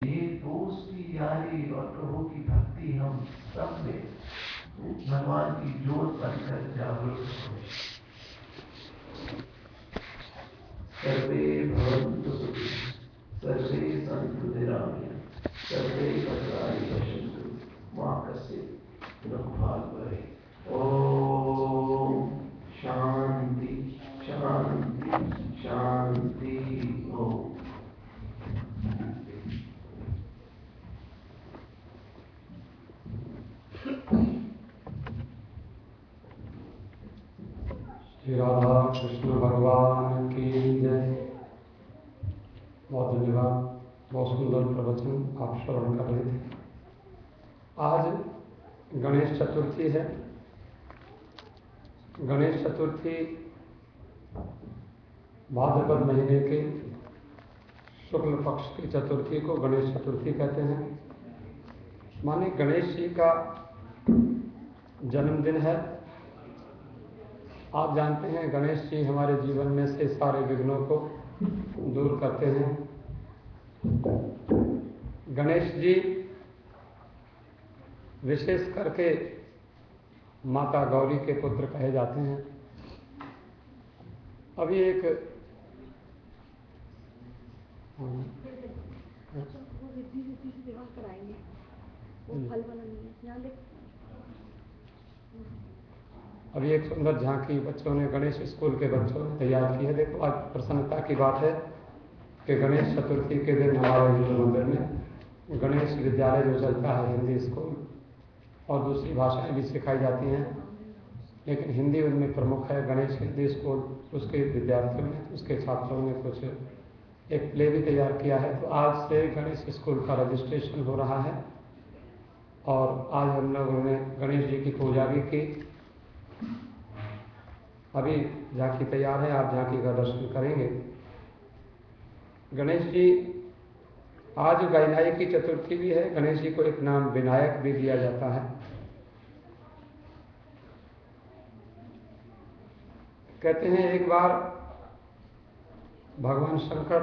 ये दोस्ती यारी और प्रभु की भक्ति हम सब में भगवान की जोत बनकर जागरूक हो। सर्वे भवन्तु सुखिनः, सर्वे सन्तु निरामयाः, सर्वे भद्राणि पश्यन्तु मा कश्चित् दुःखभाग् भवेत्। ओम शांति शांति शांति। ओम। श्री राधा कृष्ण भगवान की जय। बहुत धन्यवाद, बहुत सुंदर प्रवचन आप श्रवण कर रहे थे। आज गणेश चतुर्थी है। गणेश चतुर्थी भाद्रपद महीने के शुक्ल पक्ष की चतुर्थी को गणेश चतुर्थी कहते हैं। माने गणेश जी का जन्मदिन है। आप जानते हैं गणेश जी हमारे जीवन में से सारे विघ्नों को दूर करते हैं। गणेश जी विशेष करके माता गौरी के पुत्र कहे जाते हैं। अभी एक अभी एक सुंदर झांकी बच्चों ने, गणेश स्कूल के बच्चों ने तैयार की है। देखो, आज प्रसन्नता की बात है कि गणेश चतुर्थी के दिन हमारे हिंदू मंदिर में गणेश विद्यालय जो चलता है, हिंदी स्कूल और दूसरी भाषाएं भी सिखाई जाती हैं, लेकिन हिंदी उनमें प्रमुख है। गणेश हिंदी स्कूल, उसके विद्यार्थियों ने, उसके छात्रों ने कुछ एक प्ले भी तैयार किया है। तो आज से गणेश स्कूल का रजिस्ट्रेशन हो रहा है और आज हम लोगों ने गणेश जी की पूजा भी की। अभी झांकी तैयार है, आप झांकी का दर्शन करेंगे। गणेश जी, आज गायनाई की चतुर्थी भी है। गणेश जी को एक नाम विनायक भी दिया जाता है। कहते हैं एक बार भगवान शंकर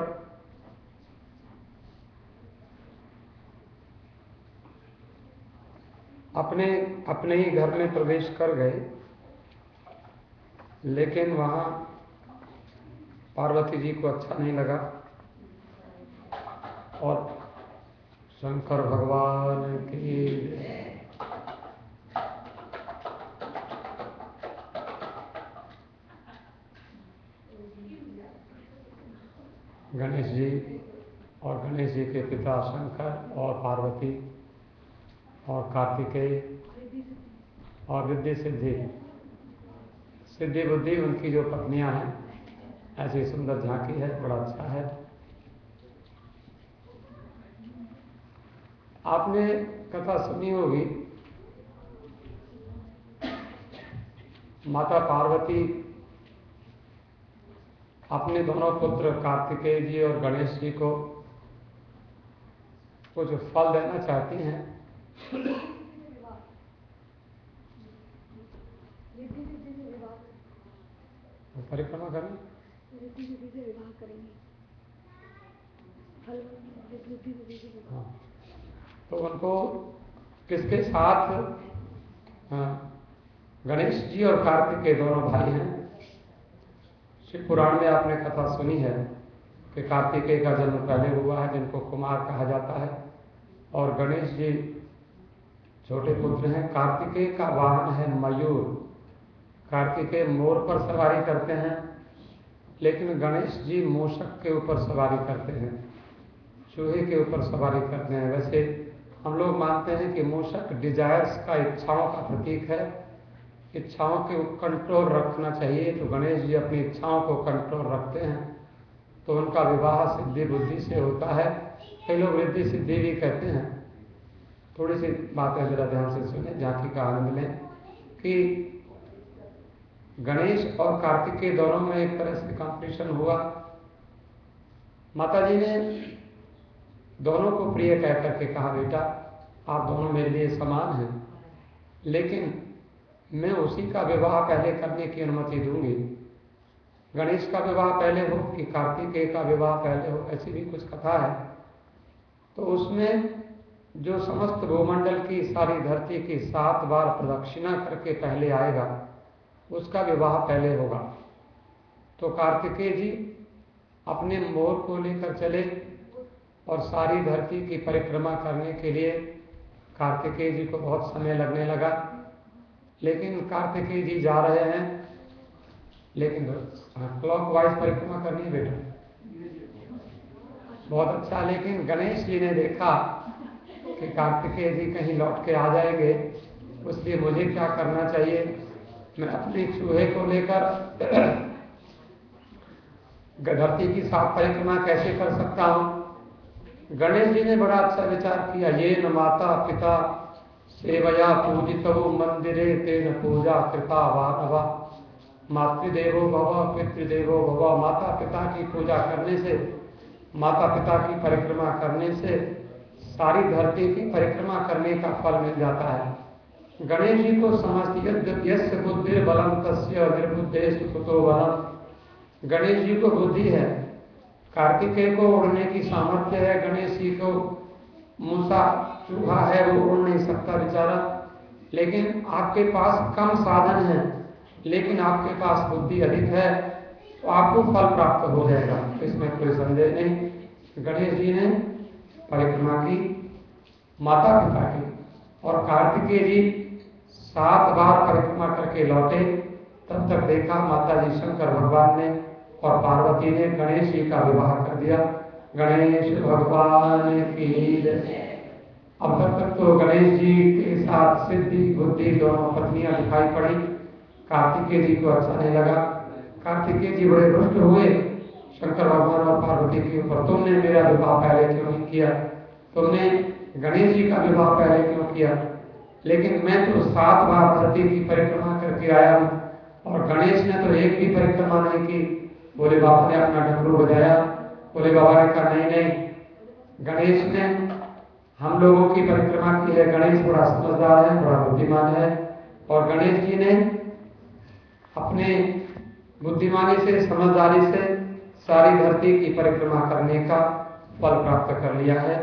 अपने ही घर में प्रवेश कर गए, लेकिन वहाँ पार्वती जी को अच्छा नहीं लगा और शंकर भगवान की गणेश जी और गणेश जी के पिता शंकर और पार्वती और कार्तिकेय और रिद्धि सिद्धि, सिद्धि बुद्धि उनकी जो पत्नियां हैं, ऐसी सुंदर झांकी है। बड़ा अच्छा है। आपने कथा सुनी होगी, माता पार्वती अपने दोनों पुत्र कार्तिकेय जी और गणेश जी को कुछ फल देना चाहती हैं। परिक्रमा करें, हाँ। तो उनको किसके साथ, गणेश जी और कार्तिकेय दोनों भाई हैं। शिव पुराण में आपने कथा सुनी है कि कार्तिकेय का जन्म पहले हुआ है, जिनको कुमार कहा जाता है, और गणेश जी छोटे पुत्र हैं। कार्तिकेय का वाहन है मयूर। कार्तिकेय मोर पर सवारी करते हैं, लेकिन गणेश जी मूषक के ऊपर सवारी करते हैं, चूहे के ऊपर सवारी करते हैं। वैसे हम लोग मानते हैं कि मूषक डिजायर्स का, इच्छाओं का प्रतीक है। इच्छाओं के कंट्रोल रखना चाहिए, तो गणेश जी अपनी इच्छाओं को कंट्रोल रखते हैं, तो उनका विवाह सिद्धि बुद्धि से होता है। कई लोग रिद्धि सिद्धि भी कहते हैं। थोड़ी सी बातें जरा ध्यान से सुने, झांकी का आनंद लें कि गणेश और कार्तिकेय दोनों में एक तरह से कंपटीशन हुआ। माता जी ने दोनों को प्रिय कह करके कहा, बेटा आप दोनों मेरे लिए समान हैं, लेकिन मैं उसी का विवाह पहले करने की अनुमति दूंगी। गणेश का विवाह पहले हो कि कार्तिकेय का विवाह पहले हो, ऐसी भी कुछ कथा है। तो उसमें जो समस्त भूमंडल की सारी धरती की 7 बार प्रदक्षिणा करके पहले आएगा, उसका विवाह पहले होगा। तो कार्तिकेय जी अपने मोर को लेकर चले और सारी धरती की परिक्रमा करने के लिए कार्तिकेय जी को बहुत समय लगने लगा। लेकिन कार्तिकेय जी जा रहे हैं, लेकिन क्लॉकवाइज परिक्रमा करनी है बेटा, बहुत अच्छा। लेकिन गणेश जी ने देखा कि कार्तिकेय जी कहीं लौट के आ जाएंगे, इसलिए मुझे क्या करना चाहिए, मैं अपने चूहे को लेकर धरती की 7 परिक्रमा कैसे कर सकता हूँ। गणेश जी ने बड़ा अच्छा विचार किया। ये न माता पिता सेवया पूजितो मंदिरे तेन पूजा कृपा वानवा। मातृदेवो भव पितृदेवो भव। माता पिता की पूजा करने से, माता पिता की परिक्रमा करने से सारी धरती की परिक्रमा करने का फल मिल जाता है। गणेश जी को समझती यस्य बुद्धिर बलम तस्य निर्बुद्धेषु कुतो बलम। गणेश जी को बुद्धि है, कार्तिकेय को उड़ने की सामर्थ्य है, गणेश जी को मूसा चूहा है, वो उड़ नहीं सकता बेचारा। लेकिन आपके पास कम साधन है, लेकिन आपके पास बुद्धि अधिक है, तो आपको फल प्राप्त हो जाएगा, इसमें कोई संदेह नहीं। गणेश जी ने परिक्रमा की माता पिता की, और कार्तिकेय जी 7 बार परिक्रमा करके लौटे। तब तक देखा माता जी शंकर भगवान ने और पार्वती ने गणेश जी का विवाह कर दिया। गणेश भगवान की जय। अब तक तो गणेश जी के साथ सिद्धि बुद्धि दोनों पत्नियां दिखाई पड़ी। कार्तिकेय जी को अच्छा नहीं लगा। कार्तिकेय जी बड़े रुष्ट हुए शंकर भगवान और पार्वती के ऊपर, तुमने मेरा विवाह पहले क्यों नहीं किया, तुमने गणेश जी का विवाह पहले क्यों किया। लेकिन मैं तो 7 बार धरती की परिक्रमा करके आया हूँ, और गणेश ने तो एक भी परिक्रमा नहीं की। भोले बाबा ने अपना डमरू बजाया। भोले बाबा ने कहा नहीं नहीं, गणेश ने हम लोगों की परिक्रमा की है। गणेश बड़ा समझदार है, बड़ा बुद्धिमान है, और गणेश जी ने अपने बुद्धिमानी से, समझदारी से सारी धरती की परिक्रमा करने का फल प्राप्त कर लिया है।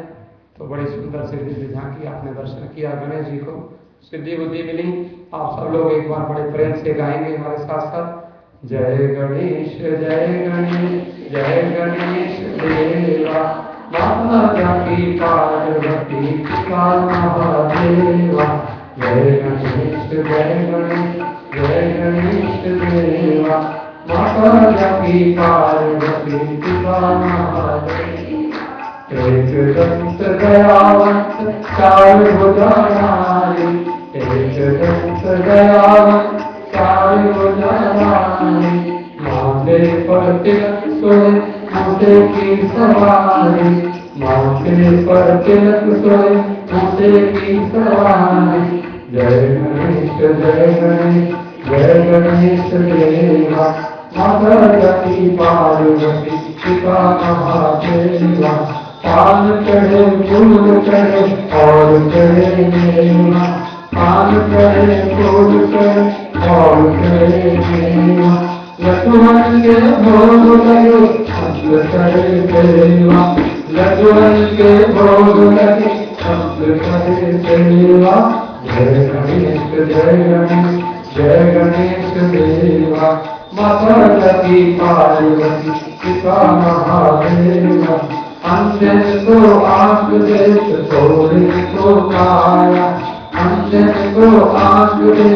तो बड़ी सुंदर से दिव्य झांकी आपने दर्शन किया, गणेश जी को सिद्धि बुद्धि मिली। आप सब लोग एक बार बड़े प्रेम से गाएंगे हमारे साथ साथ, जय गणेश जय गणेश जय गणेश देवा। माता जाकी पार्वती पिता महादेवा। जय गणेश जय गणेश जय गणेश देवा। माता जाकी पार्वती पिता महादेवा। एक दंत दयावंत चार भुजाधारी। एक दंत दयावंत चार भुजाधारी। माथे पर तिलक सोए मूसे की सवारी। माथे पर तिलक सोए मूसे की सवारी। जय गणेश जय गणेश जय गणेश देवा। माता जाकी पार्वती पिता महादेवा। पान चढ़े फूल चढ़े और चढ़े मेवा। पान चढ़े फूल चढ़े और चढ़े मेवा। लक्ष्मण के भोग लगे शब्द करे देवा। लक्ष्मण के भोग लगे शब्द करे देवा। जय गणेश जय गणेश जय गणेश देवा। माता जाकी पार्वती पिता महादेवा। अंजन को आंख दे थोड़े को काया। अंजन को आंख दे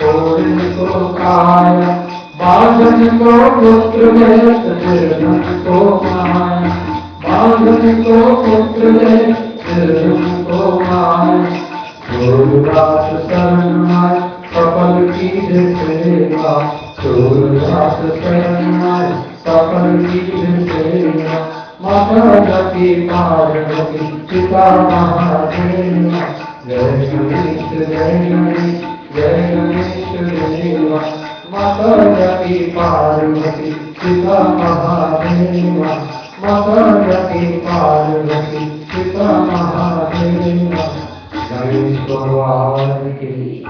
थोड़े को काया। बांधन को पुत्र दे निर्धन को माया। बांधन को पुत्र दे निर्धन को माया। सूरदास शरण आए सफल कीजे सेवा। सूरदास शरण आए सफल कीजे सेवा। माता जाकी पार्वती पिता महादेवा। जय गणेश जय गणेश जय गणेश देवा। माता जाकी पार्वती पिता महादेवा। माता जाकी पार्वती पिता महादेवा। गणेश भगवान की।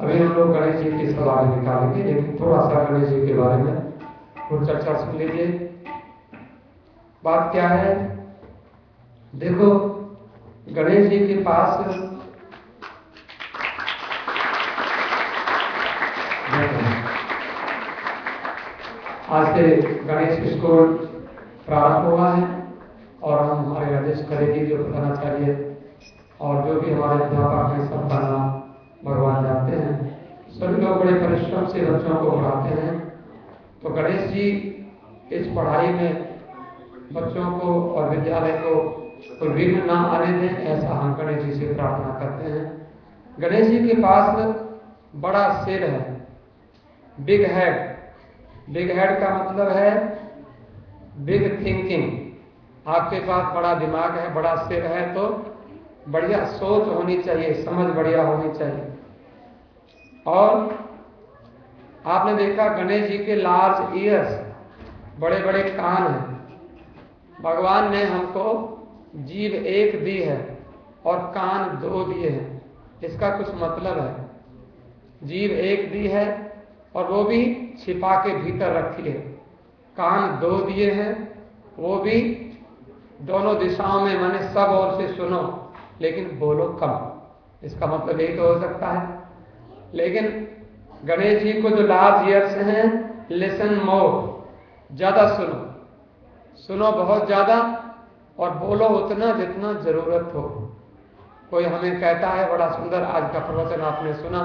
अभी हम लोग गणेश जी के सवाल निकालेंगे, लेकिन थोड़ा सा गणेश जी के बारे में कुछ चर्चा सुन लीजिए। बात क्या है, देखो गणेश जी के पास आज से गणेश स्कूल प्रारंभ हुआ है और हम हमारे राजेश खरे जी जो प्रधानाचार्य और जो भी हमारे अध्यापक हैं सबका नाम भगवान जानते हैं। सभी लोग बड़े परिश्रम से बच्चों को पढ़ाते हैं। तो गणेश जी इस पढ़ाई में बच्चों को और विद्यालय को कोई विघ्न ना आने दें, ऐसा हम गणेश जी से प्रार्थना करते हैं। गणेश जी के पास बड़ा सिर है, बिग हेड। बिग हेड का मतलब है बिग थिंकिंग। आपके पास बड़ा दिमाग है, बड़ा सिर है, तो बढ़िया सोच होनी चाहिए, समझ बढ़िया होनी चाहिए। और आपने देखा गणेश जी के लार्ज ईयर्स, बड़े बड़े कान हैं। भगवान ने हमको जीभ एक दी है और कान दो दिए हैं। इसका कुछ मतलब है। जीभ एक दी है और वो भी छिपा के भीतर रखी है। कान दो दिए हैं, वो भी दोनों दिशाओं में, माने सब ओर से सुनो लेकिन बोलो कम। इसका मतलब यही तो हो सकता है। लेकिन गणेश जी को जो लार्ज ईयर्स हैं, लिसन मोर, ज्यादा सुनो, सुनो बहुत ज्यादा और बोलो उतना जितना जरूरत हो। कोई हमें कहता है बड़ा सुंदर आज का प्रवचन आपने सुना,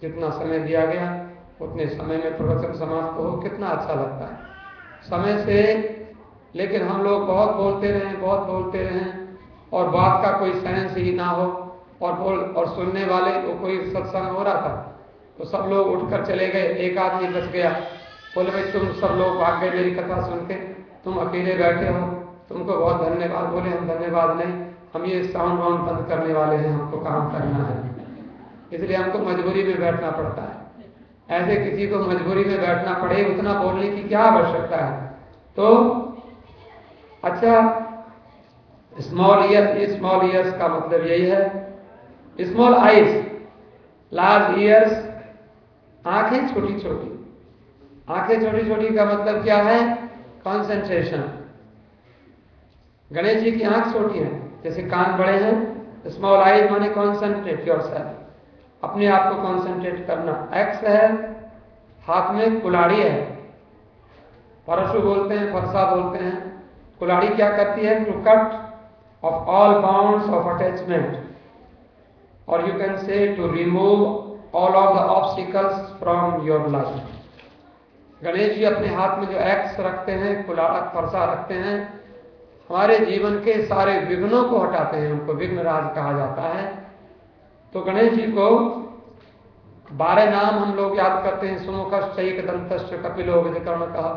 जितना समय दिया गया उतने समय में प्रवचन समाप्त हो, कितना अच्छा लगता है समय से। लेकिन हम लोग बहुत बोलते रहें और बात का कोई सेंस ही ना हो और सुनने वाले को कोई सत्संग हो रहा था तो सब लोग उठकर चले गए, एक आदमी बच गया। बोले भाई तुम सब लोग भाग गए मेरी कथा सुन के, तुम अकेले बैठे हो, तुमको बहुत धन्यवाद। बोले हम धन्यवाद नहीं, हम ये साउंड वाउंड बंद करने वाले हैं, हमको काम करना है, इसलिए हमको मजबूरी में बैठना पड़ता है। ऐसे किसी को मजबूरी में बैठना पड़े उतना बोलने की क्या आवश्यकता है। तो अच्छा, स्मॉल ईयर्स का मतलब यही है। स्मॉल आईज, लार्ज ईयर्स, आंखें छोटी छोटी। आंखें छोटी छोटी का मतलब क्या है? कंसंट्रेशन। गणेश जी की आंख छोटी है, जैसे कान बड़े हैं। स्मॉल आईज माने कॉन्सेंट्रेट योरसेल्फ, अपने आप को कॉन्सेंट्रेट करना। एक्स है, हाथ में कुल्हाड़ी है, परशु बोलते हैं, फरसा बोलते हैं। कुल्हाड़ी क्या करती है? To cut off all bounds of attachment, और you can say to remove all of the obstacles from your life. Ganesh ji अपने हाथ में जो एक्स रखते हैं, कुल्हाड़ा फरसा रखते हैं, हमारे जीवन के सारे विघ्नों को हटाते हैं, उनको विघ्नराज कहा जाता है। तो गणेश जी को 12 नाम हम लोग याद करते हैं। सुमुखश्च एकदंतश्च कपिलो विधिकर्णकः,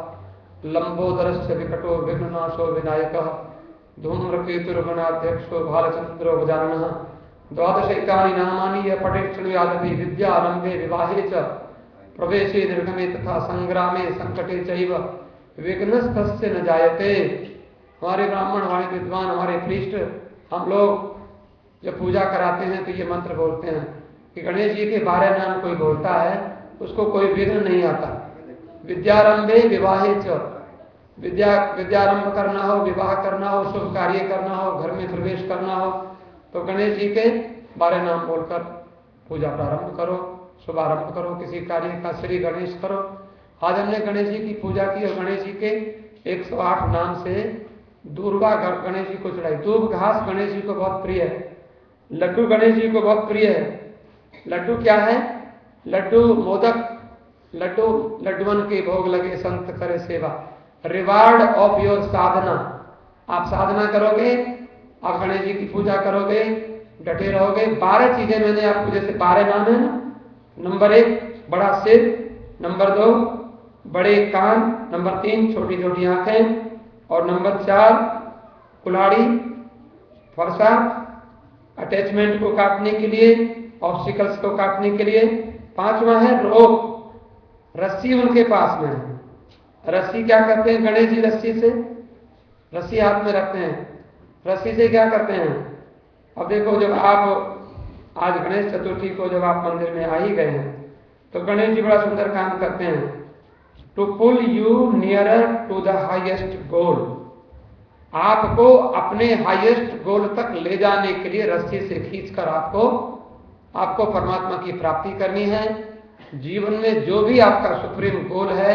लंबोदरश्च विकटो विघ्ननाशो विनायकः, धूम्रकेतुर्गणाध्यक्षो भालचंद्रो गजाननः, 12 एकानि नामानि यः पठेत् शृणुयादपि विद्यारंभे विवाहे च प्रवेशे निर्गमे तथा संग्रामे संकटे चैव विघ्नस्तस्य न जायते। हमारे ब्राह्मण, हमारे विद्वान, हमारे प्रीष्ट, हम लोग जब पूजा कराते हैं तो ये मंत्र बोलते हैं कि गणेश जी के 12 नाम कोई बोलता है उसको कोई विघ्न नहीं आता। विद्यारंभे विवाहे च, विद्यारंभ करना हो, विवाह करना हो, शुभ कार्य करना हो, घर में प्रवेश करना हो, तो गणेश जी के 12 नाम बोलकर पूजा प्रारंभ करो, शुभारंभ करो, किसी कार्य का श्री गणेश करो। आज हमने गणेश जी की पूजा की और गणेश जी के 108 नाम से दूर्वा गणेश जी को चढ़ाई। दूब घास गणेश जी को बहुत प्रिय है। लड्डू गणेश जी को बहुत प्रिय है। लड्डू क्या है? लड्डू मोदक, लड्डुअन के भोग लगे संत करे सेवा। रिवार्ड ऑफ योर साधना। आप साधना करोगे, आप गणेश जी की पूजा करोगे, डटे रहोगे। 12 चीजें मैंने आपको, जैसे 12 नाम है ना, नंबर 1 बड़ा सिर, नंबर 2 बड़े कान, नंबर 3 छोटी छोटी आंखें, और नंबर 4 कुल्हाड़ी फरसा, अटैचमेंट को काटने के लिए, ऑब्स्टिकल्स को काटने के लिए। 5वां है रोप, रस्सी उनके पास में है। रस्सी क्या करते हैं गणेश जी? रस्सी से, रस्सी हाथ में रखते हैं, रस्सी से क्या करते हैं? अब देखो, जब आप आज गणेश चतुर्थी को जब आप मंदिर में आ ही गए हैं तो गणेश जी बड़ा सुंदर काम करते हैं। To pull you nearer to the highest goal, आपको अपने हाईएस्ट गोल तक ले जाने के लिए रस्सी से खींचकर आपको परमात्मा की प्राप्ति करनी है। जीवन में जो भी आपका सुप्रीम गोल है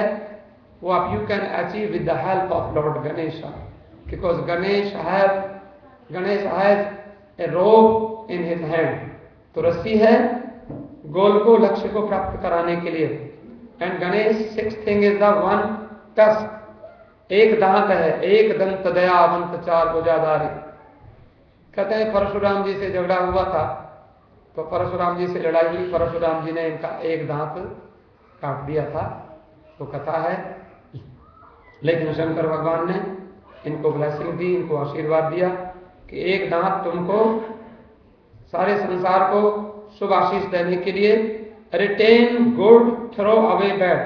वो आप you can achieve with the help of Lord Ganesh, because Ganesh has a rope in his hand. तो रस्सी है गोल को, लक्ष्य को प्राप्त कराने के लिए। And Ganesh sixth thing is the one tusk, एक दांत है, एक दंत दयावंत चार भुजाधारी। कहते हैं परशुराम जी से झगड़ा हुआ था, तो परशुराम जी से लड़ाई हुई, परशुराम जी ने इनका एक दांत काट दिया था, तो कथा है। लेकिन शंकर भगवान ने इनको ब्लेसिंग दी, इनको आशीर्वाद दिया कि एक दांत तुमको सारे संसार को शुभ आशीष देने के लिए, retain good throw away bad.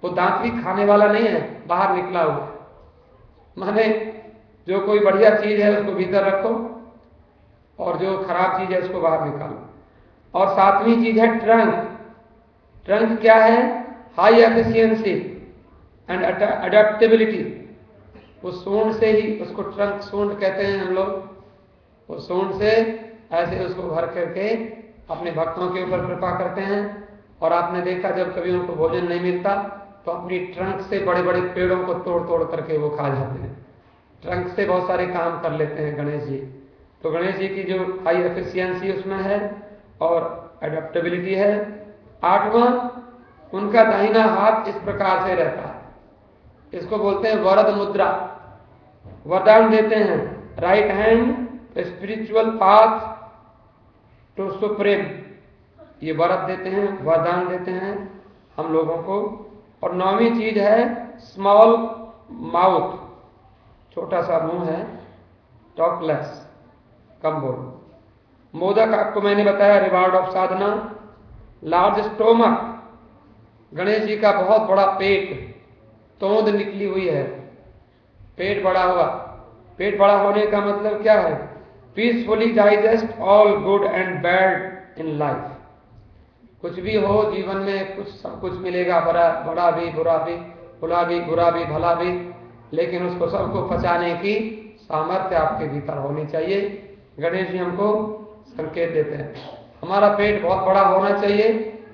वो दांत भी खाने वाला नहीं है, बाहर निकला हुआ, माने जो कोई बढ़िया चीज है उसको भीतर रखो और जो खराब चीज है उसको बाहर निकालो। और सातवीं चीज है ट्रंक। ट्रंक क्या है? High efficiency and adaptability. वो सूंड से ही उसको ट्रंक, सूंड कहते हैं हम लोग, वो सूंड से ऐसे उसको भर करके अपने भक्तों के ऊपर कृपा करते हैं। और आपने देखा जब कभी उनको भोजन नहीं मिलता तो अपनी ट्रंक से बड़े बड़े पेड़ों को तोड़ तोड़ करके वो खा जाते हैं। ट्रंक से बहुत सारे काम कर लेते हैं गणेश जी। तो गणेश जी की जो हाई एफिशिएंसी उसमें है और एडेप्टेबिलिटी है। आठवां, उनका दाहिना हाथ इस प्रकार से रहता है, इसको बोलते हैं वरद मुद्रा। वरदान देते हैं, right hand spiritual path to supreme, ये वरद देते हैं, वरदान देते हैं हम लोगों को। और नौवीं चीज है स्मॉल माउथ, छोटा सा मुंह है, टॉकलेस, कम बोलो। मोदक आपको मैंने बताया reward of sadhana. Large stomach, Ganesh ji का बहुत बड़ा पेट, तोंद निकली हुई है, पेट बड़ा हुआ। पेट बड़ा होने का मतलब क्या है? Peacefully digest all good and bad in life. कुछ भी हो जीवन में, कुछ सब कुछ मिलेगा, बड़ा भी, बुरा भी, बुरा भी, बुरा भी, भला भी, लेकिन उसको सबको पचाने की सामर्थ्य आपके भीतर होनी चाहिए। गणेश जी हमको संकेत देते हैं हमारा पेट बहुत बड़ा होना चाहिए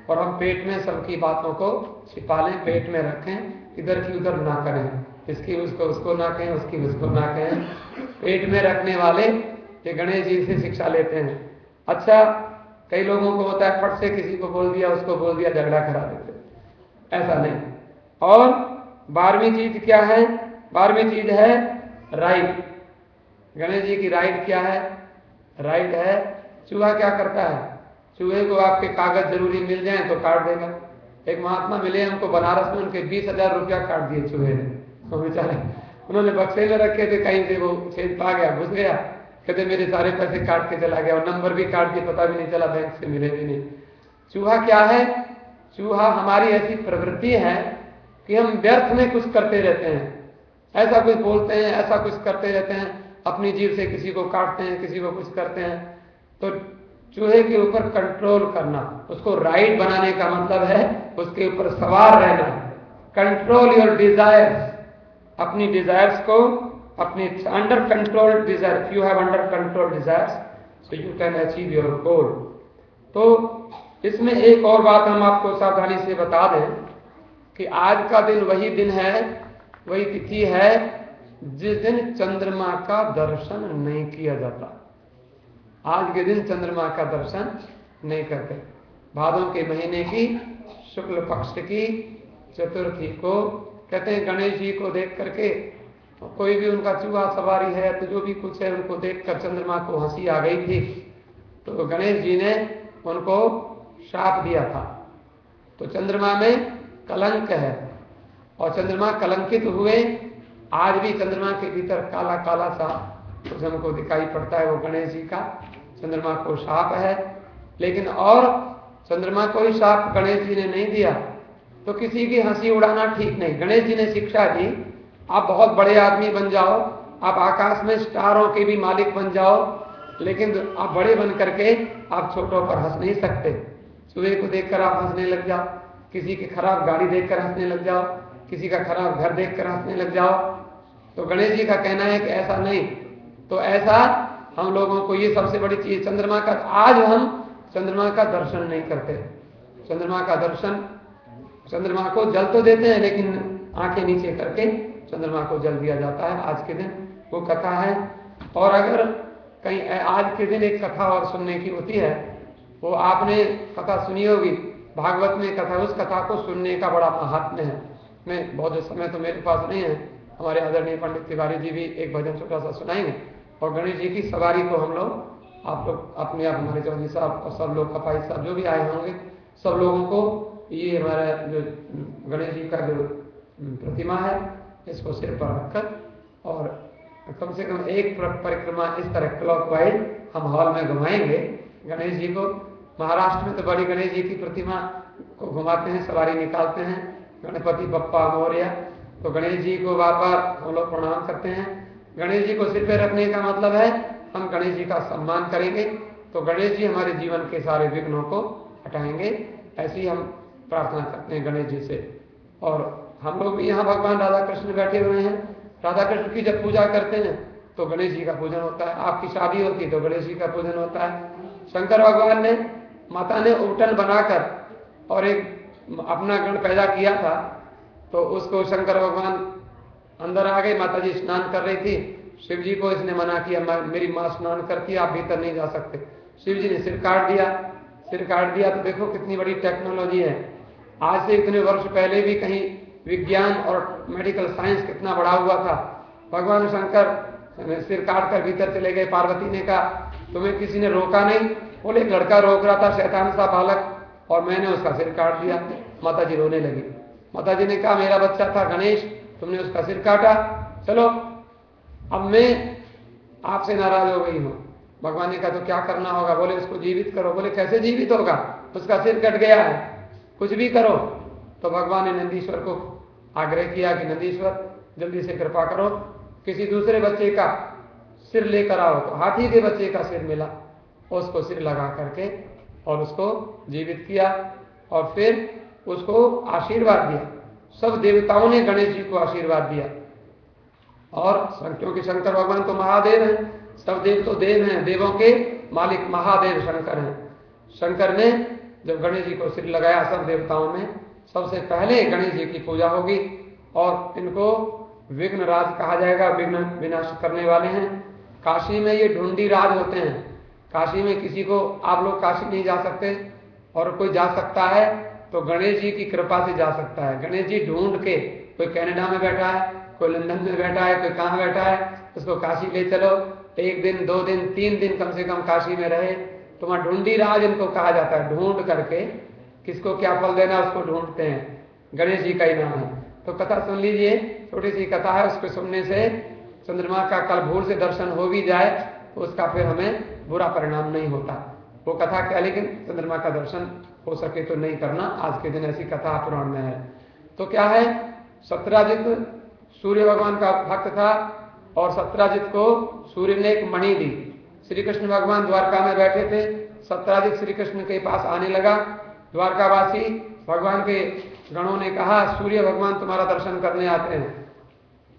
और हम पेट में सबकी बातों को छिपा लें, पेट में रखें, इधर की उधर ना करें, इसकी उसको ना कहें, उसकी उसको ना कहें। पेट में रखने वाले ये गणेश जी से शिक्षा लेते हैं। अच्छा, कई लोगों को होता है फट से किसी को बोल दिया, उसको बोल दिया, झगड़ा करा देते, ऐसा नहीं। और 12वीं चीज क्या है? 12वीं चीज है राइट। गणेश जी की राइट क्या है? राइट है, चूहा क्या करता है? चूहे को आपके कागज जरूरी मिल जाए तो काट देगा। एक महात्मा मिले हमको बनारस में, उनके 20,000 रुपया काट दिए चूहे ने, तो बेचारे उन्होंने बक्से में रखे थे, कहीं से वो छेद पा गया, घुस गया, कहते मेरे सारे पैसे काट के चला गया और नंबर भी काट दिए, पता भी नहीं चला, बैंक से मिले भी नहीं। चूहा क्या है? चूहा हमारी ऐसी प्रवृत्ति है कि हम व्यर्थ में कुछ करते रहते हैं, ऐसा कुछ बोलते हैं, ऐसा कुछ करते रहते हैं, अपनी जीभ से किसी को काटते हैं, किसी को कुछ करते हैं। तो चूहे के ऊपर कंट्रोल करना, उसको राइट बनाने का मतलब है उसके ऊपर सवार रहना। कंट्रोल योर डिजायर्स, अपनी डिजायर्स को, अपनी under control desire, you have under control desires so you can achieve your goal. तो इसमें एक और बात हम आपको सावधानी से बता दें कि आज का दिन वही दिन है, वही तिथि है जिस दिन चंद्रमा का दर्शन नहीं किया जाता। आज के दिन चंद्रमा का दर्शन नहीं करते। भादों के महीने की शुक्ल पक्ष की चतुर्थी को कहते हैं गणेश जी को देख करके, कोई भी उनका चूहा सवारी है तो जो भी कुछ है उनको देखकर चंद्रमा को हंसी आ गई थी, तो गणेश जी ने उनको शाप दिया था। तो चंद्रमा में कलंक है और चंद्रमा कलंकित हुए। आज भी चंद्रमा के भीतर काला काला सा कुछ हमको दिखाई पड़ता है, वो गणेश जी का चंद्रमा को शाप है। लेकिन और चंद्रमा को ही शाप गणेश जी ने नहीं दिया, तो किसी की हंसी उड़ाना ठीक नहीं। गणेश जी ने शिक्षा दी, आप बहुत बड़े आदमी बन जाओ, आप आकाश में स्टारों के भी मालिक बन जाओ, लेकिन आप बड़े बन करके आप छोटों पर हंस नहीं सकते। चूहे को देखकर आप हंसने लग जाओ, किसी की खराब गाड़ी देखकर हंसने लग जाओ, किसी का खराब घर देखकर हंसने लग जाओ, तो गणेश जी का कहना है कि ऐसा नहीं, तो ऐसा हम लोगों को ये सबसे बड़ी चीज, चंद्रमा का, आज हम चंद्रमा का दर्शन नहीं करते। चंद्रमा का दर्शन, चंद्रमा को जल तो देते हैं लेकिन आंखें नीचे करके चंद्रमा को जल दिया जाता है आज के दिन, वो कथा है। और अगर कहीं आज के दिन एक कथा और सुनने की होती है, वो आपने कथा सुनी होगी भागवत में कथा, उस कथा को सुनने का बड़ा महात्म्य है। मैं बहुत समय तो मेरे पास नहीं है, हमारे आदरणीय पंडित तिवारी जी भी एक भजन छोटा सा सुनाएंगे। और गणेश जी की सवारी को हम लोग, आप लोग अपने आप, हमारे चौधरी साहब और सब लोग, कपाई साहब जो भी आए होंगे, सब लोगों को ये हमारा जो गणेश जी का जो प्रतिमा है इसको सिर पर रखकर और कम से कम एक परिक्रमा इस तरह क्लॉकवाइज हम हॉल में घुमाएंगे गणेश जी को। महाराष्ट्र में तो बड़ी गणेश जी की प्रतिमा को घुमाते हैं, सवारी निकालते हैं, गणपति बप्पा मोरया। तो गणेश जी को बार बार हम लोग प्रणाम करते हैं। गणेश जी को सिर पे रखने का मतलब है हम गणेश जी का सम्मान करेंगे, तो गणेश जी हमारे जीवन के सारे विघ्नों को हटाएंगे, ऐसी हम प्रार्थना करते हैं गणेश जी से। और हम लोग भी यहाँ भगवान राधा कृष्ण बैठे हुए हैं, राधा कृष्ण की जब पूजा करते हैं तो गणेश जी का पूजन होता है। आपकी शादी होती है तो गणेश जी का पूजन होता है। शंकर भगवान ने, माता ने उबटन बनाकर और एक अपना गण पैदा किया था, तो उसको शंकर भगवान अंदर आ गए, माता जी स्नान कर रही थी, शिव जी को इसने मना किया, मेरी माँ स्नान करती है, आप भीतर नहीं जा सकते। शिव जी ने सिर काट दिया। सिर काट दिया तो देखो कितनी बड़ी टेक्नोलॉजी है। आज से इतने वर्ष पहले भी कहीं विज्ञान और मेडिकल साइंस कितना बढ़ा हुआ था। भगवान शंकर सिर काट कर भीतर चले गए। पार्वती ने कहा तुम्हें किसी ने रोका नहीं? बोले एक लड़का रोक रहा था, शैतान सा बालक, और मैंने उसका सिर काट दिया। माता जी रोने लगी। माता जी ने कहा मेरा बच्चा था गणेश, तुमने उसका सिर काटा, चलो अब मैं आपसे नाराज हो गई हूँ। भगवान ने कहा तो क्या करना होगा? बोले उसको जीवित करो। बोले कैसे जीवित होगा, उसका सिर कट गया है, कुछ भी करो। तो भगवान ने नंदीश्वर को आग्रह किया कि नंदीश्वर जल्दी से कृपा करो, किसी दूसरे बच्चे का सिर लेकर आओ। तो हाथी के बच्चे का सिर मिला, उसको सिर लगा करके और उसको जीवित किया और फिर उसको आशीर्वाद दिया। सब देवताओं ने गणेश जी को आशीर्वाद दिया। और क्योंकि शंकर भगवान तो महादेव हैं, सब देव तो देव हैं, देवों के मालिक महादेव शंकर हैं। शंकर ने जब गणेश जी को सिर लगाया, सब देवताओं में सबसे पहले गणेश जी की पूजा होगी और इनको विघ्न राज कहा जाएगा, विघ्न विनाश करने वाले हैं। काशी में ये ढूंढी राज होते हैं। काशी में किसी को, आप लोग काशी नहीं जा सकते और कोई जा सकता है तो गणेश जी की कृपा से जा सकता है। गणेश जी ढूंढ के, कोई कनाडा में बैठा है, कोई लंदन में बैठा है, कोई कहाँ बैठा है, उसको काशी ले चलो, 1 दिन 2 दिन 3 दिन कम से कम काशी में रहे। तो वहाँ ढूंढी राज इनको कहा जाता है। ढूंढ करके किसको क्या फल देना उसको ढूंढते हैं, गणेश जी का ही नाम है। तो कथा सुन लीजिए, छोटी सी कथा है, उसको सुनने से चंद्रमा का कल भोर से दर्शन हो भी जाए तो उसका फिर हमें बुरा परिणाम नहीं होता। वो कथा क्या, लेकिन चंद्रमा का दर्शन हो सके तो नहीं करना, आज के दिन ऐसी कथा पुराण में है। तो क्या है, सत्राजित सूर्य भगवान का भक्त था और सत्राजित को सूर्य ने एक मणि दी। श्री कृष्ण भगवान द्वारका में बैठे थे, सत्राजित श्री कृष्ण के पास आने लगा। द्वारकावासी भगवान के गणों ने कहा सूर्य भगवान तुम्हारा दर्शन करने आते हैं।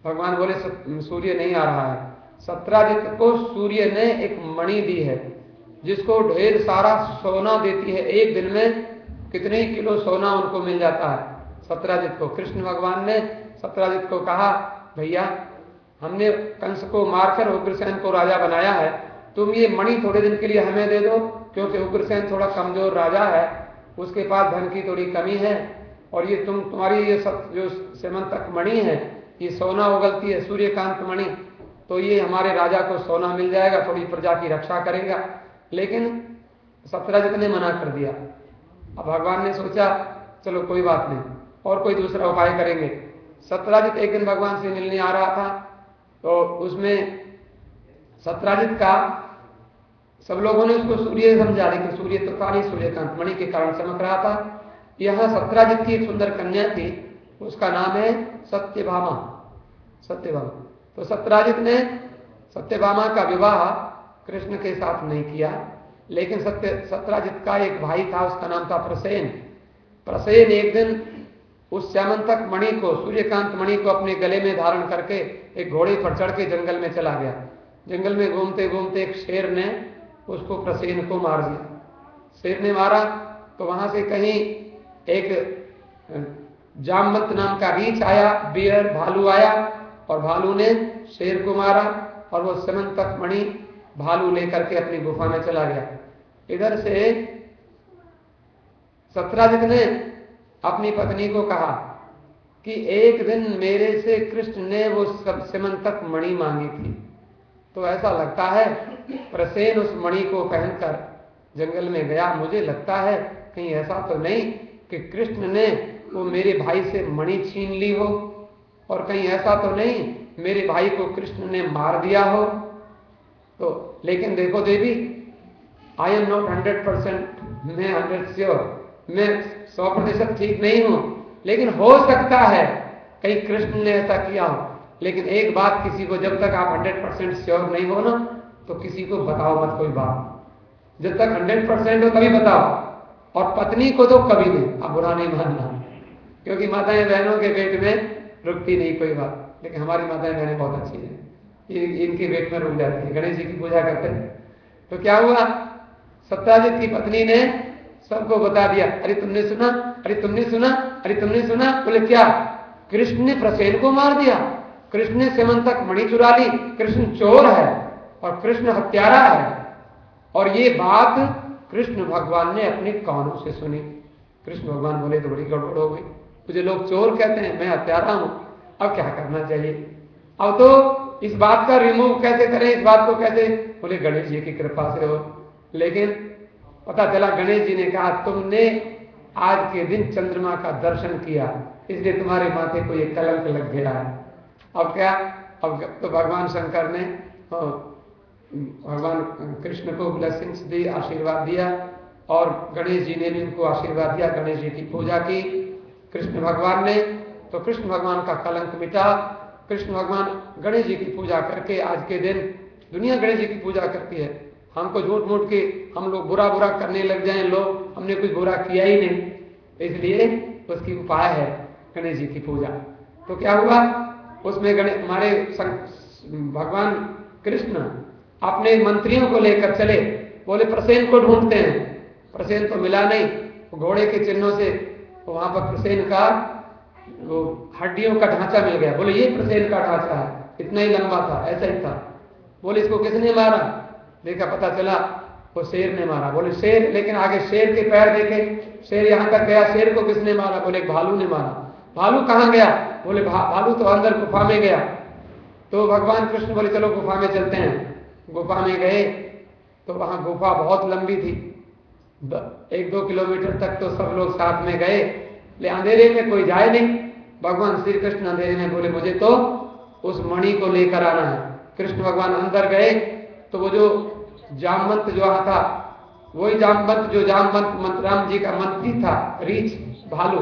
भगवान बोले सूर्य नहीं आ रहा है। सत्राजित को सूर्य ने एक मणि दी है जिसको ढेर सारा सोना देती है। एक दिन में कितने किलो सोना उनको मिल जाता है सत्राजित को। कृष्ण भगवान ने सत्राजित को कहा भैया हमने कंस को मारकर उग्रसेन को राजा बनाया है, तुम ये मणि थोड़े दिन के लिए हमें दे दो, क्योंकि उग्रसेन थोड़ा कमजोर राजा है, उसके पास धन की थोड़ी कमी है, और ये तुम्हारी ये जो सेमंतक मणि है, ये सोना उगलती है, सूर्यकांत मणि, तो ये हमारे राजा को सोना मिल जाएगा, थोड़ी प्रजा की रक्षा करेगा। लेकिन सत्राजित ने मना कर दिया। अब भगवान ने सोचा चलो कोई बात नहीं, और कोई दूसरा उपाय करेंगे। सत्राजित एक दिन भगवान से मिलने आ रहा था, तो उसमें सत्राजित का सब लोगों ने उसको सूर्य समझा, लेकिन सूर्य तो था नहीं, सूर्यकांत मणि के कारण चमक रहा था। यह सत्राजित की एक सुंदर कन्या थी, उसका नाम है सत्यभामा। सत्यभामा। तो सत्राजित ने सत्यभामा का विवाह कृष्ण के साथ नहीं किया, लेकिन सत्राजित का एक भाई था, उसका नाम था प्रसेन। प्रसेन एक दिन उस श्यामंतक मणि को, सूर्यकांत मणि को अपने गले में धारण करके एक घोड़े पर चढ़ के जंगल में चला गया। जंगल में घूमते घूमते एक शेर ने उसको, प्रसेन को मार दिया। शेर ने मारा तो वहां से कहीं एक जामवंत नाम का रीछ आया, बियर, भालू आया और भालू ने शेर को मारा और वो श्यामंतक मणि भालू लेकर के अपनी गुफा में चला गया। इधर से सत्राजित ने अपनी पत्नी को कहा कि एक दिन मेरे से कृष्ण ने वो श्यामंतक मणि मांगी थी, तो ऐसा लगता है प्रसेन उस मणि को पहनकर जंगल में गया। मुझे लगता है कहीं ऐसा तो नहीं कि कृष्ण ने वो मेरे भाई से मणि छीन ली हो, और कहीं ऐसा तो नहीं मेरे भाई को कृष्ण ने मार दिया हो। तो लेकिन देखो देवी, आई एम नॉट 100%, मैं 100 श्योर, मैं 100% ठीक नहीं हूं, लेकिन हो सकता है कहीं कृष्ण ने ऐसा किया हो। लेकिन एक बात, किसी को जब तक आप 100% श्योर नहीं हो ना, तो किसी को बताओ मत कोई बात। जब तक 100% हो तभी बताओ, और पत्नी को तो कभी नहीं, आप बुरा नहीं मानना, क्योंकि माताएं बहनों के पेट में रुकती नहीं कोई बात, लेकिन हमारी माताएं बहनें बहुत अच्छी हैं, इनके पेट में रुक जाती है। गणेश जी की पूजा करते हैं तो क्या हुआ, सत्याजित की पत्नी ने सबको बता दिया, अरे तुमने सुना, अरे तुमने सुना, अरे तुमने सुना। बोले क्या, कृष्ण ने प्रसेन को मार दिया, कृष्ण ने श्यामंतक मणि चुरा ली, कृष्ण चोर है और कृष्ण हत्यारा है। और ये बात कृष्ण भगवान ने अपने कानों से सुनी। कृष्ण भगवान बोले तो बड़ी गड़बड़ हो गई, मुझे लोग चोर कहते हैं, मैं हत्यारा हूं, अब क्या करना चाहिए। अब तो इस बात का रिमूव कैसे करें, इस बात को कैसे। बोले गणेश जी की कृपा से हो। लेकिन पता चला गणेश जी ने कहा, तुमने आज के दिन चंद्रमा का दर्शन किया, इसलिए तुम्हारे माथे को ये कलंक लग गया है। अब क्या, अब तो भगवान शंकर ने भगवान कृष्ण को ब्लेसिंग्स दी, आशीर्वाद दिया, और गणेश जी ने भी उनको आशीर्वाद दिया। गणेश जी की पूजा की कृष्ण भगवान ने, तो कृष्ण भगवान का कलंक मिटा। कृष्ण भगवान गणेश जी की पूजा करके आज के दिन दुनिया गणेश जी की पूजा करती है। हमको झूठ मूठ के हम लोग बुरा बुरा करने लग जाएं, लोग हमने कुछ बुरा किया ही नहीं, इसलिए उसकी उपाय है गणेश जी की पूजा। तो क्या हुआ, उसमें हमारे भगवान कृष्ण अपने मंत्रियों को लेकर चले, बोले प्रसेन को ढूंढते हैं। प्रसेन तो मिला नहीं, घोड़े के चिन्हों से वहां पर प्रसेन का वो हड्डियों का ढांचा मिल गया। बोले ये प्रसेन का ढांचा है, इतना ही लंबा था, ऐसा ही था। बोले इसको किसने मारा, देखा पता चला वो शेर ने मारा। बोले शेर, लेकिन आगे शेर के पैर देखे, शेर यहां तक गया, शेर को किसने मारा, बोले भालू ने मारा। भालू कहां गया, बोले भालू तो अंदर गुफा में गया। तो भगवान कृष्ण बोले चलो गुफा में चलते हैं। गुफा में गए तो वहां गुफा बहुत लंबी थी, 1-2 किलोमीटर तक तो सब लोग साथ में गए, ले अंधेरे में कोई जाए नहीं। भगवान श्री कृष्ण अंधेरे में बोले मुझे तो उस मणि को लेकर आना है। कृष्ण भगवान अंदर गए तो वो जो जामवंत जो था, वही जामवंत जो जामवंत राम जी का मंत्री था, रीछ भालू,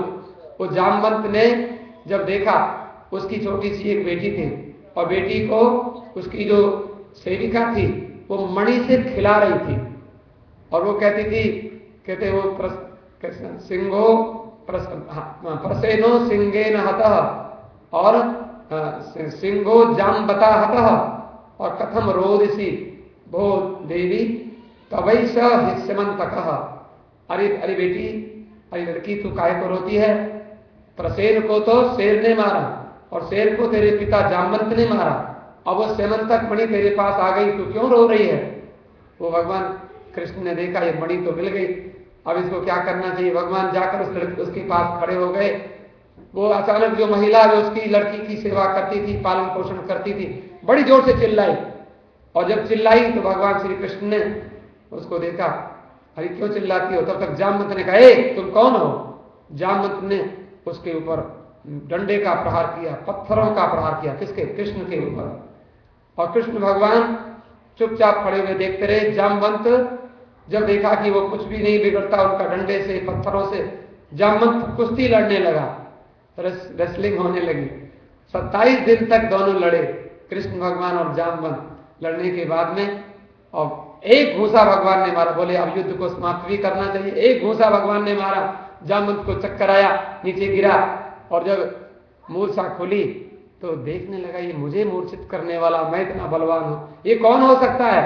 वो जामवंत ने जब देखा, उसकी छोटी सी एक बेटी थी, और बेटी को उसकी जो सेविका थी वो मणि से खिला रही थी, और वो कहती थी, कहते वो सिंहो प्रसेनो सिंगेन हतः और सिंहो जाम्बता हतः और कथम रोदसी भो देवी तवई श्यामंतकः। अरे अरे बेटी, अरे लड़की, तू काहे को रोती है, प्रसेन को तो शेर ने मारा और शेर को तेरे पिता जामवंत ने मारा, अब वो श्यामंतक मणि तेरे पास आ गई, तू क्यों रो रही है। वो भगवान कृष्ण ने देखा ये मणि तो मिल गई, अब इसको क्या करना चाहिए। भगवान जाकर उस लड़की उसके पास खड़े हो गए। वो अचानक जो महिला जो उसकी लड़की की सेवा करती थी, पालन पोषण करती थी, बड़ी जोर से चिल्लाई, और जब चिल्लाई तो भगवान श्री कृष्ण ने उसको देखा, अरे क्यों चिल्लाती हो। तब तक जामवंत ने कहा, ए तुम कौन हो। जामवंत ने उसके ऊपर डंडे का प्रहार किया, पत्थरों का प्रहार किया, किसके, कृष्ण के ऊपर। और कृष्ण भगवान चुपचाप खड़े हुए देखते रहे। जामवंत जब देखा कि वो कुछ भी नहीं बिगड़ता उनका डंडे से, पत्थरों से, जामवंत कुश्ती लड़ने लगा, रेसलिंग होने लगी। 27 दिन तक दोनों लड़े, कृष्ण भगवान और जामवंत। लड़ने के बाद में और एक घूंसा भगवान ने मारा, बोले अब युद्ध को समाप्त भी करना चाहिए। एक घूंसा भगवान ने मारा, जामवंत को चक्कर आया, नीचे गिरा, और जब मूर्छा खुली तो देखने लगा ये मुझे मूर्छित करने वाला, मैं इतना बलवान हूं, ये कौन हो सकता है?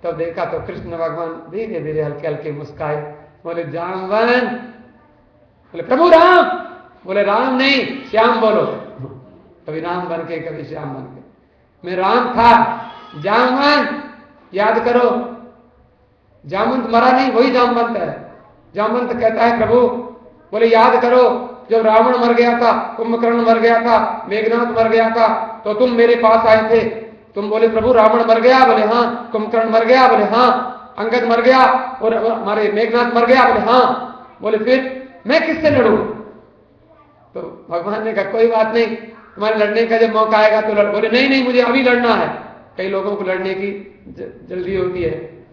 तब देखा तो कृष्ण भगवान धीरे धीरे हल्के हल्के मुस्काए, बोले जामवन, बोले प्रभु राम, बोले राम नहीं श्याम बोलो, कभी राम बन के कभी श्याम बन के, मैं राम था, जामवन याद करो, जामवंत मरा नहीं, वही जामवंत है। जामवंत कहता है प्रभु, बोले याद करो जब रावण मर गया था, कुंभकर्ण मर गया था, मेघनाथ मर गया था, तो तुम मेरे पास आए थे, तुम बोले प्रभु रावण मर गया, बोले हाँ, कुंभकर्ण मर गया, बोले हाँ, अंगद मर गया और हमारे मेघनाथ मर गया, बोले हाँ, बोले फिर मैं किससे लड़ूं? तो भगवान ने कहा कोई बात नहीं, तुम्हारे लड़ने का जब मौका आएगा तो बोले नहीं नहीं मुझे अभी लड़ना है। कई लोगों को लड़ने की जल्दी होती है,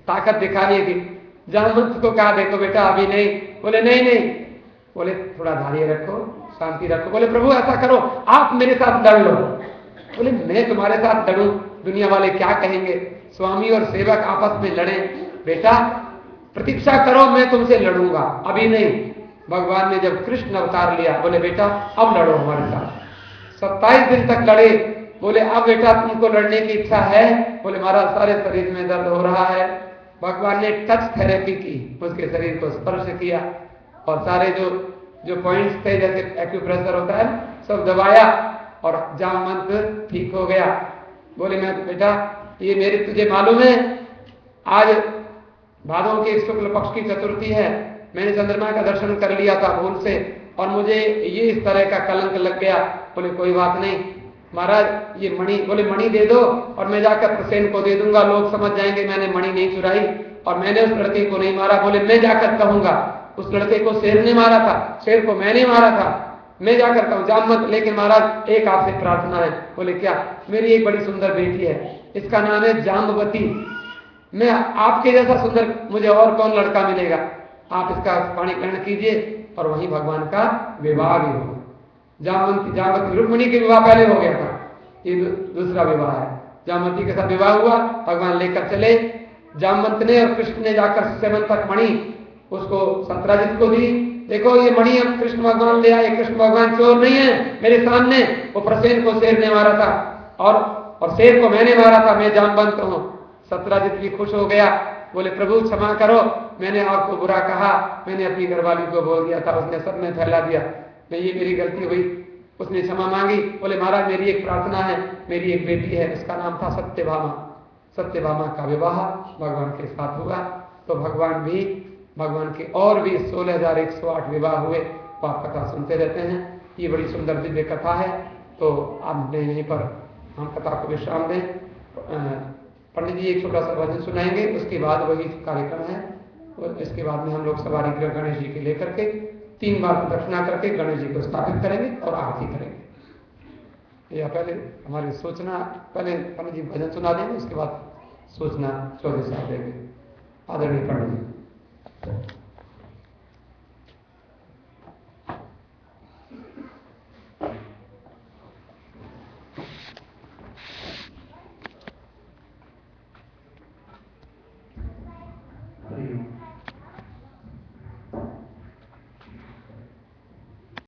ताकत दिखाने की। जामवंत को कहा देखो बेटा अभी नहीं, बोले नहीं नहीं, बोले थोड़ा धैर्य रखो, शांति रखो। बोले प्रभु ऐसा करो आप मेरे साथ लड़ लो। बोले मैं तुम्हारे साथ लड़ूं, दुनिया वाले क्या कहेंगे? स्वामी और सेवक आपस में लड़े, बेटा प्रतीक्षा करो मैं तुमसे लड़ूंगा, अभी नहीं। भगवान ने जब कृष्ण अवतार लिया, बोले बेटा अब लड़ो हमारे साथ। 27 दिन तक लड़े, बोले अब बेटा तुमको लड़ने की इच्छा है? बोले महाराज सारे शरीर में दर्द हो रहा है। भगवान ने टच थेरेपी की, उसके शरीर को स्पर्श किया और सारे जो पॉइंट्स थे जैसे एक्यूप्रेशर होता है सब दबाया और जामवंत ठीक हो गया। बोले मैं बेटा ये मेरे तुझे मालूम है आज भादों के शुक्ल पक्ष की चतुर्थी है, मैंने चंद्रमा का दर्शन कर लिया था भूल से और मुझे ये इस तरह का कलंक लग गया। बोले कोई बात नहीं महाराज ये मणि, बोले मणि दे दो और मैं जाकर प्रसेन को दे दूंगा, लोग समझ जाएंगे मैंने मणि नहीं चुराई और मैंने उस लड़के को नहीं मारा। बोले मैं जाकर कहूंगा उस लड़के को शेर ने मारा था, शेर को मैंने मारा था, मैं जाकर कहूँ जामवंत। लेकिन महाराज एक आपसे प्रार्थना है। बोले क्या? मेरी एक बड़ी सुंदर बेटी है, इसका नाम है जाम्बवती, मैं आपके जैसा सुंदर मुझे और कौन लड़का मिलेगा, आप इसका पाणी ग्रहण कीजिए और वहीं भगवान का विवाह भी हो। जामवती रुक्मिणी के विवाह पहले हो गया था, ये दूसरा विवाह है। जामवती के साथ विवाह हुआ, भगवान लेकर चले। जामवंत ने और कृष्ण ने जाकर 7 तक मणि उसको सत्राजित को दी। देखो ये मणि अब कृष्ण भगवान ले आए, कृष्ण भगवान चोर नहीं है, मेरे सामने वो प्रसेन को शेर ने मारा था और शेर को मैंने मारा था, मैं जामवंत हूँ। सत्राजित भी खुश हो गया, बोले प्रभु क्षमा करो, मैंने आपको बुरा कहा, मैंने अपनी घरवाली को बोल दिया था, उसने सब में फैला दिया, मैं ये मेरी गलती हुई। उसने क्षमा मांगी। बोले महाराज मेरी एक प्रार्थना है, मेरी एक बेटी है, उसका नाम था सत्यभामा। सत्यभामा का विवाह भगवान के साथ हुआ। तो भगवान के और भी 16,108 विवाह हुए, तो आप कथा सुनते रहते हैं। ये बड़ी सुंदर दिव्य कथा है। तो आप यहीं पर हम कथा को विश्राम दें। पंडित जी एक छोटा सा भजन सुनाएंगे, उसके बाद वही कार्यक्रम है। और इसके बाद में हम लोग सवारी गृह गणेश जी के लेकर के 3 बार प्रदक्षिणा करके गणेश जी को स्थापित करेंगे और आरती करेंगे। या पहले हमारी सूचना, पहले पंडित जी भजन सुना देंगे, उसके बाद सूचना चौधरी साहब देंगे। आदरणीय पंडित जी।